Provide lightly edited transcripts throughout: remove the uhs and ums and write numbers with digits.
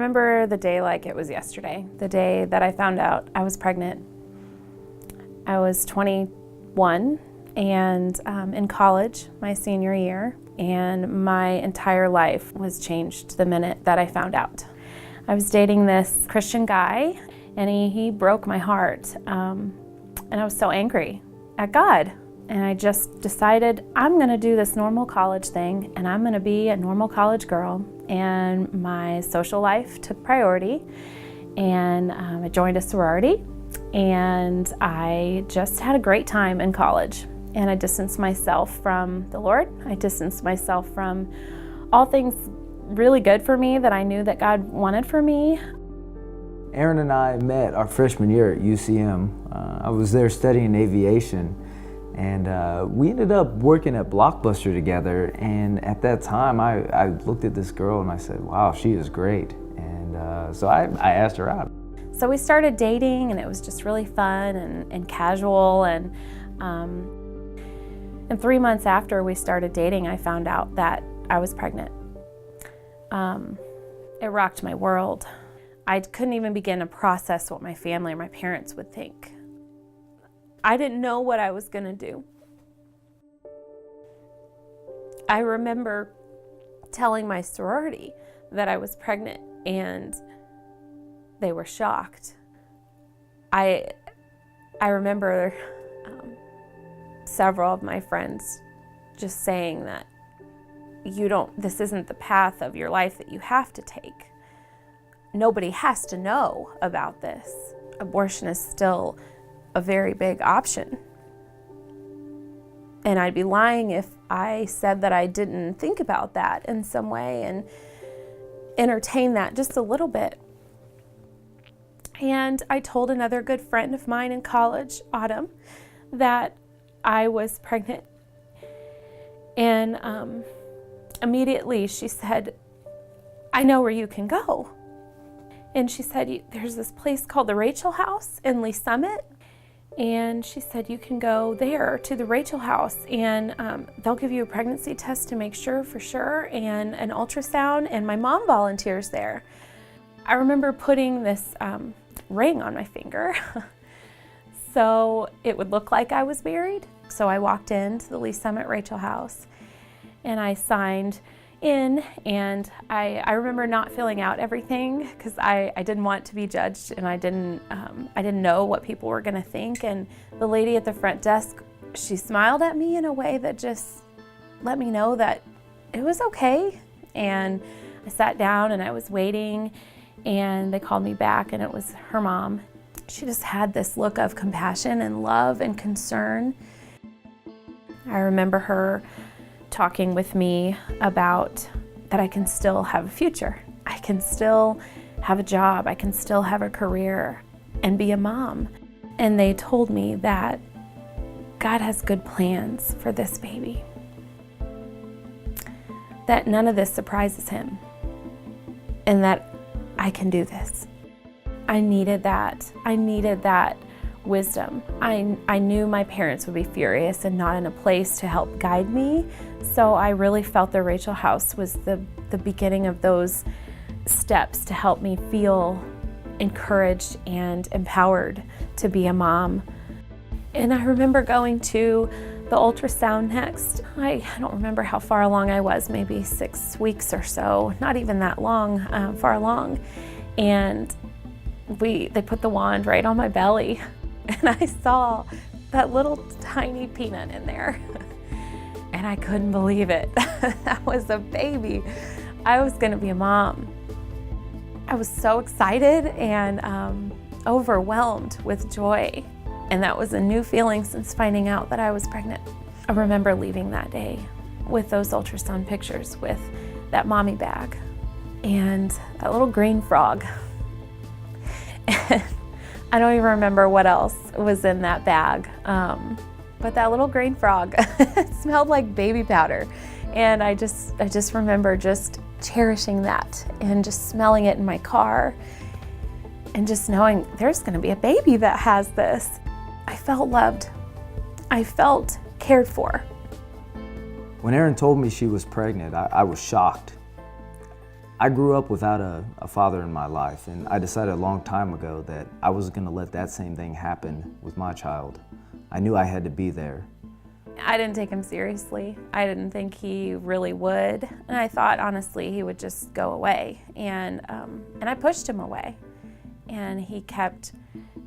remember the day like it was yesterday, the day that I found out I was pregnant. I was 21 and in college, my senior year, and my entire life was changed the minute that I found out. I was dating this Christian guy, and he broke my heart, and I was so angry at God. And I just decided I'm gonna do this normal college thing, and I'm gonna be a normal college girl, and my social life took priority, and I joined a sorority, and I just had a great time in college. And I distanced myself from the Lord. I distanced myself from all things really good for me that I knew that God wanted for me. Erin and I met our freshman year at UCM. I was there studying aviation, and we ended up working at Blockbuster together. And at that time, I looked at this girl and I said, wow, she is great. And so I asked her out. So we started dating, and it was just really fun and casual. And 3 months after we started dating, I found out that I was pregnant. It rocked my world. I couldn't even begin to process what my family or my parents would think. I didn't know what I was gonna do. I remember telling my sorority that I was pregnant, and they were shocked. I remember several of my friends just saying that this isn't the path of your life that you have to take. Nobody has to know about this. Abortion is still a very big option. And I'd be lying if I said that I didn't think about that in some way and entertain that just a little bit. And I told another good friend of mine in college, Autumn, that I was pregnant. And immediately she said, I know where you can go. And she said, there's this place called the Rachel House in Lee Summit. And she said, you can go there to the Rachel House, and they'll give you a pregnancy test to make sure for sure, and an ultrasound, and my mom volunteers there. I remember putting this ring on my finger so it would look like I was married. So I walked into the Lee Summit Rachel House, and I signed in, and I remember not filling out everything because I didn't want to be judged, and I didn't know what people were gonna think. And the lady at the front desk, she smiled at me in a way that just let me know that it was okay. And I sat down and I was waiting, and they called me back, and it was her mom. She just had this look of compassion and love and concern. I remember her talking with me about that I can still have a future. I can still have a job. I can still have a career and be a mom. And they told me that God has good plans for this baby. That none of this surprises him. And that I can do this. I needed that. I needed that wisdom. I knew my parents would be furious and not in a place to help guide me. So I really felt the Rachel House was the beginning of those steps to help me feel encouraged and empowered to be a mom. And I remember going to the ultrasound next. I don't remember how far along I was, maybe 6 weeks or so, not even that long, far along. And they put the wand right on my belly, and I saw that little tiny peanut in there. And I couldn't believe it. That was a baby. I was gonna be a mom. I was so excited and overwhelmed with joy. And that was a new feeling since finding out that I was pregnant. I remember leaving that day with those ultrasound pictures with that mommy bag and that little green frog. And I don't even remember what else was in that bag. But that little green frog smelled like baby powder. And I just remember just cherishing that and just smelling it in my car and just knowing there's gonna be a baby that has this. I felt loved. I felt cared for. When Erin told me she was pregnant, I was shocked. I grew up without a father in my life, and I decided a long time ago that I wasn't going to let that same thing happen with my child. I knew I had to be there. I didn't take him seriously. I didn't think he really would, and I thought honestly he would just go away. And I pushed him away, and he kept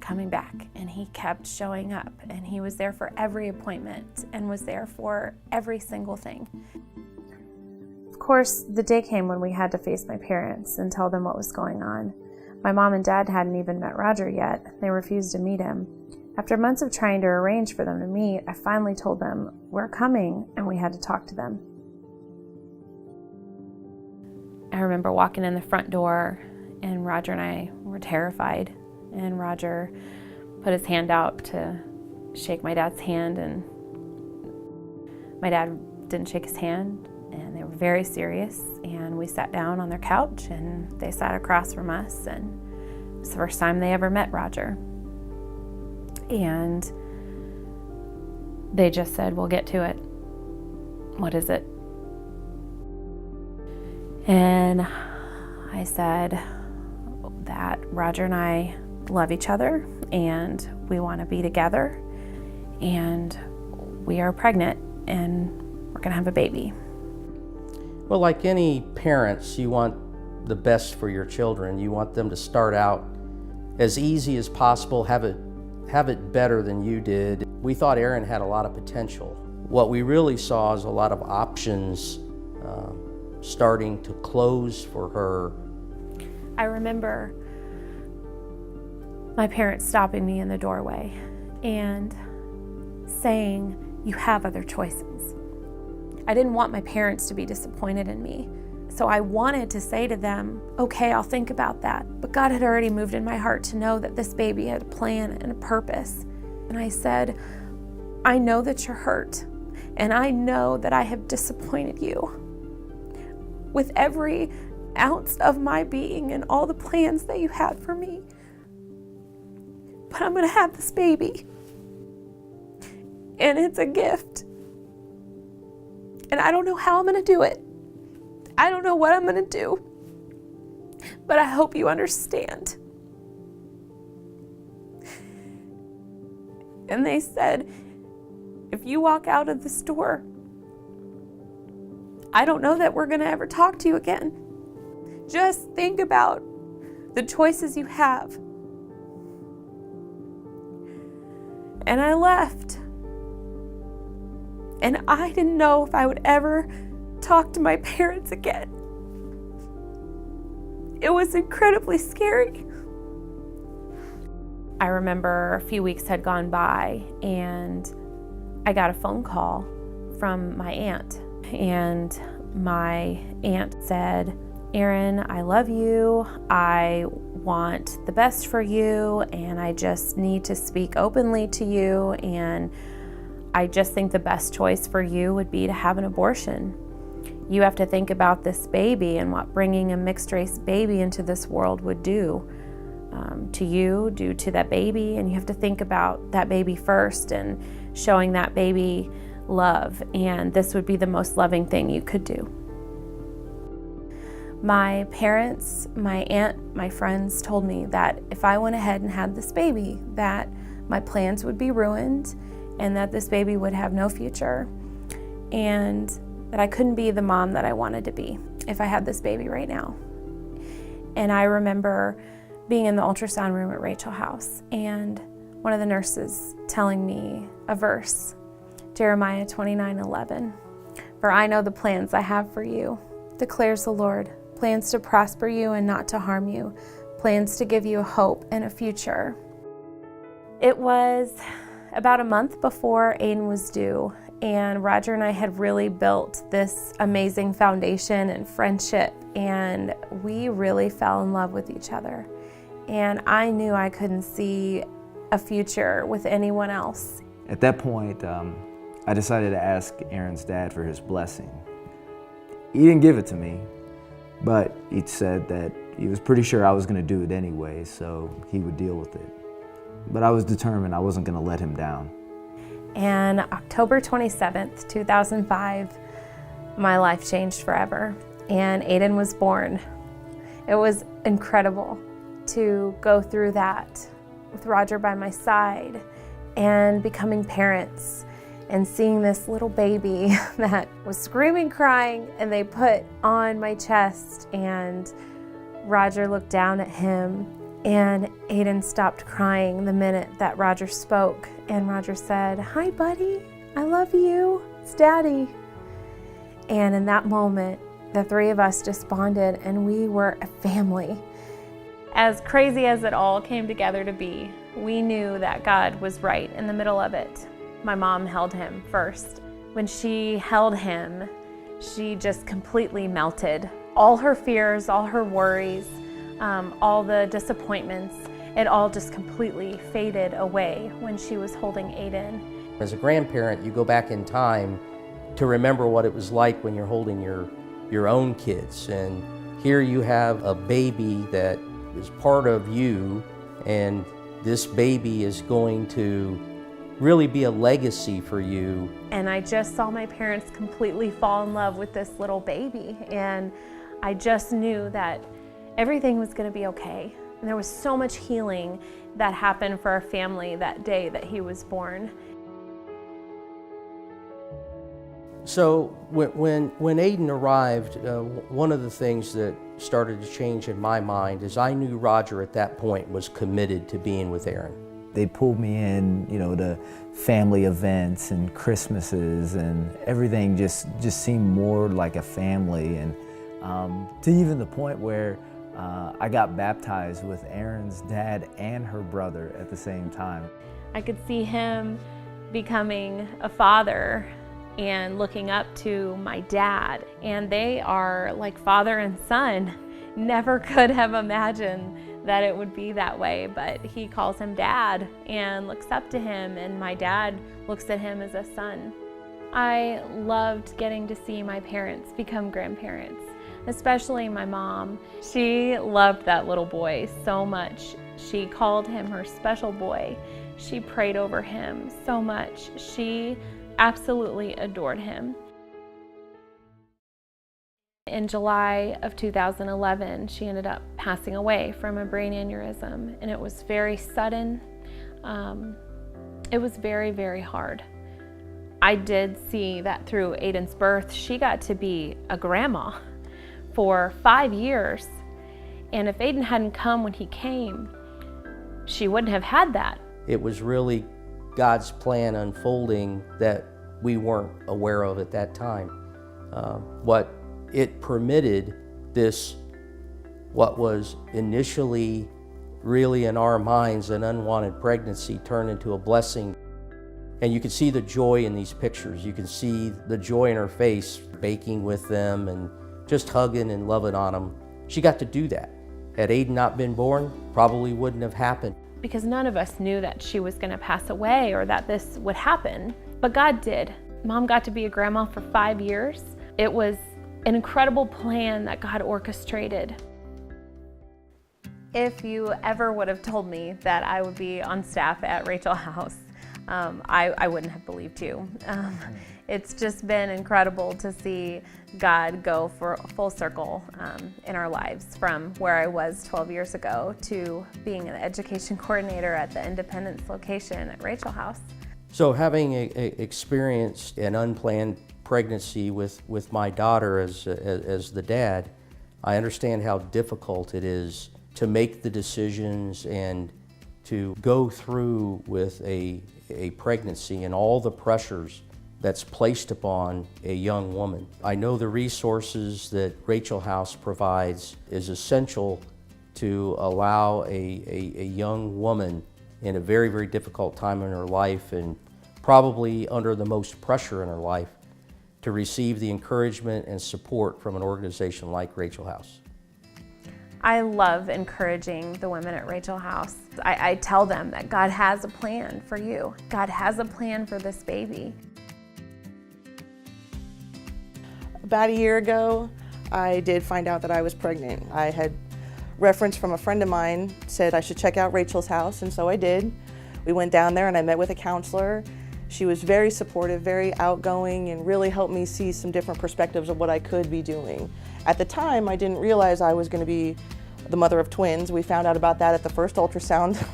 coming back, and he kept showing up, and he was there for every appointment and was there for every single thing. Of course, the day came when we had to face my parents and tell them what was going on. My mom and dad hadn't even met Roger yet. They refused to meet him. After months of trying to arrange for them to meet, I finally told them, "We're coming," and we had to talk to them. I remember walking in the front door, and Roger and I were terrified. And Roger put his hand out to shake my dad's hand, and my dad didn't shake his hand, and they were very serious. And we sat down on their couch, and they sat across from us, and it was the first time they ever met Roger. And they just said, "We'll get to it. What is it?" And I said that Roger and I love each other, and we want to be together, and we are pregnant, and we're going to have a baby. Well, like any parents, you want the best for your children. You want them to start out as easy as possible, have it better than you did. We thought Erin had a lot of potential. What we really saw is a lot of options starting to close for her. I remember my parents stopping me in the doorway and saying, "You have other choices." I didn't want my parents to be disappointed in me. So I wanted to say to them, "Okay, I'll think about that." But God had already moved in my heart to know that this baby had a plan and a purpose. And I said, "I know that you're hurt, and I know that I have disappointed you with every ounce of my being and all the plans that you had for me. But I'm going to have this baby, and it's a gift. And I don't know how I'm going to do it. I don't know what I'm going to do, but I hope you understand." And they said, "If you walk out of this door, I don't know that we're going to ever talk to you again. Just think about the choices you have." And I left. And I didn't know if I would ever talk to my parents again. It was incredibly scary. I remember a few weeks had gone by, and I got a phone call from my aunt. And my aunt said, "Erin, I love you. I want the best for you, and I just need to speak openly to you, and I just think the best choice for you would be to have an abortion. You have to think about this baby and what bringing a mixed race baby into this world would do to you, do to that baby, and you have to think about that baby first and showing that baby love, and this would be the most loving thing you could do." My parents, my aunt, my friends told me that if I went ahead and had this baby, that my plans would be ruined and that this baby would have no future, and that I couldn't be the mom that I wanted to be if I had this baby right now. And I remember being in the ultrasound room at Rachel House, and one of the nurses telling me a verse, Jeremiah 29:11. "For I know the plans I have for you, declares the Lord, plans to prosper you and not to harm you, plans to give you a hope and a future." It was about a month before Aiden was due, and Roger and I had really built this amazing foundation and friendship, and we really fell in love with each other. And I knew I couldn't see a future with anyone else. At that point, I decided to ask Erin's dad for his blessing. He didn't give it to me, but he said that he was pretty sure I was going to do it anyway, so he would deal with it. But I was determined I wasn't going to let him down. And October 27th, 2005, my life changed forever, and Aiden was born. It was incredible to go through that with Roger by my side and becoming parents and seeing this little baby that was screaming, crying, and they put on my chest, and Roger looked down at him, and Aiden stopped crying the minute that Roger spoke, and Roger said, "Hi, buddy, I love you, it's Daddy." And in that moment, the three of us just bonded, and we were a family. As crazy as it all came together to be, we knew that God was right in the middle of it. My mom held him first. When she held him, she just completely melted. All her fears, all her worries, all the disappointments, it all just completely faded away when she was holding Aiden. As a grandparent, you go back in time to remember what it was like when you're holding your own kids. And here you have a baby that is part of you, and this baby is going to really be a legacy for you. And I just saw my parents completely fall in love with this little baby, and I just knew that everything was going to be okay. And there was so much healing that happened for our family that day that he was born. So when Aiden arrived, one of the things that started to change in my mind is I knew Roger at that point was committed to being with Erin. They pulled me in, to family events and Christmases, and everything just seemed more like a family. And to even the point where I got baptized with Erin's dad and her brother at the same time. I could see him becoming a father and looking up to my dad, and they are like father and son. Never could have imagined that it would be that way, but he calls him Dad and looks up to him, and my dad looks at him as a son. I loved getting to see my parents become grandparents, especially my mom. She loved that little boy so much. She called him her special boy. She prayed over him so much. She absolutely adored him. In July of 2011, she ended up passing away from a brain aneurysm, and it was very sudden. It was very, very hard. I did see that through Aiden's birth, she got to be a grandma for 5 years. And if Aiden hadn't come when he came, she wouldn't have had that. It was really God's plan unfolding that we weren't aware of at that time. What it permitted this, what was initially really in our minds an unwanted pregnancy, turned into a blessing. And you can see the joy in these pictures. You can see the joy in her face, baking with them and just hugging and loving on them. She got to do that. Had Aiden not been born, probably wouldn't have happened. Because none of us knew that she was going to pass away or that this would happen, but God did. Mom got to be a grandma for 5 years. It was an incredible plan that God orchestrated. If you ever would have told me that I would be on staff at Rachel House, I wouldn't have believed you. It's just been incredible to see God go for a full circle in our lives, from where I was 12 years ago to being an education coordinator at the Independence location at Rachel House. So having experienced an unplanned pregnancy with my daughter as the dad, I understand how difficult it is to make the decisions and to go through with a pregnancy and all the pressures that's placed upon a young woman. I know the resources that Rachel House provides is essential to allow a young woman in a very, very difficult time in her life, and probably under the most pressure in her life, to receive the encouragement and support from an organization like Rachel House. I love encouraging the women at Rachel House. I tell them that God has a plan for you. God has a plan for this baby. About a year ago, I did find out that I was pregnant. I had reference from a friend of mine said I should check out Rachel's House, and so I did. We went down there and I met with a counselor. She was very supportive, very outgoing, and really helped me see some different perspectives of what I could be doing. At the time, I didn't realize I was going to be the mother of twins. We found out about that at the first ultrasound.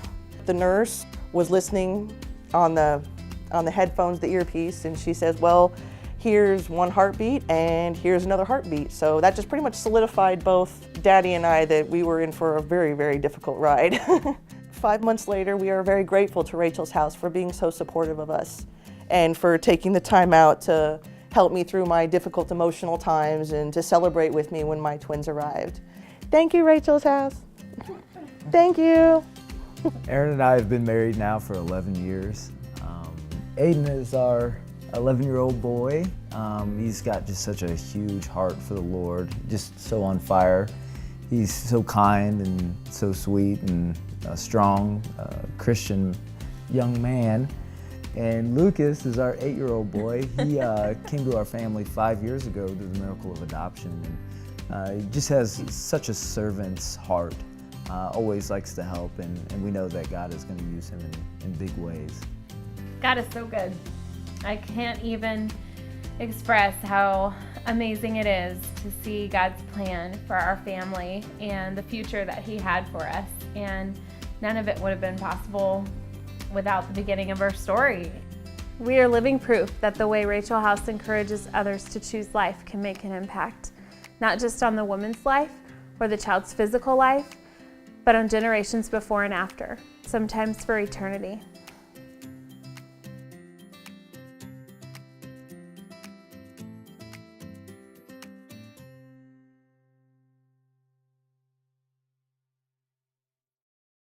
The nurse was listening on the headphones, the earpiece, and she says, well, here's one heartbeat and here's another heartbeat. So that just pretty much solidified both Daddy and I that we were in for a very, very difficult ride. 5 months later, we are very grateful to Rachel's House for being so supportive of us and for taking the time out to help me through my difficult emotional times and to celebrate with me when my twins arrived. Thank you, Rachel's House. Thank you. Erin and I have been married now for 11 years. Aiden is our 11-year-old boy. He's got just such a huge heart for the Lord, just so on fire. He's so kind and so sweet and a strong Christian young man. And Lucas is our 8-year-old boy. He came to our family 5 years ago through the miracle of adoption. And he just has such a servant's heart, always likes to help, and we know that God is going to use him in big ways. God is so good. I can't even express how amazing it is to see God's plan for our family and the future that He had for us. And none of it would have been possible without the beginning of our story. We are living proof that the way Rachel House encourages others to choose life can make an impact, not just on the woman's life or the child's physical life, but on generations before and after, sometimes for eternity.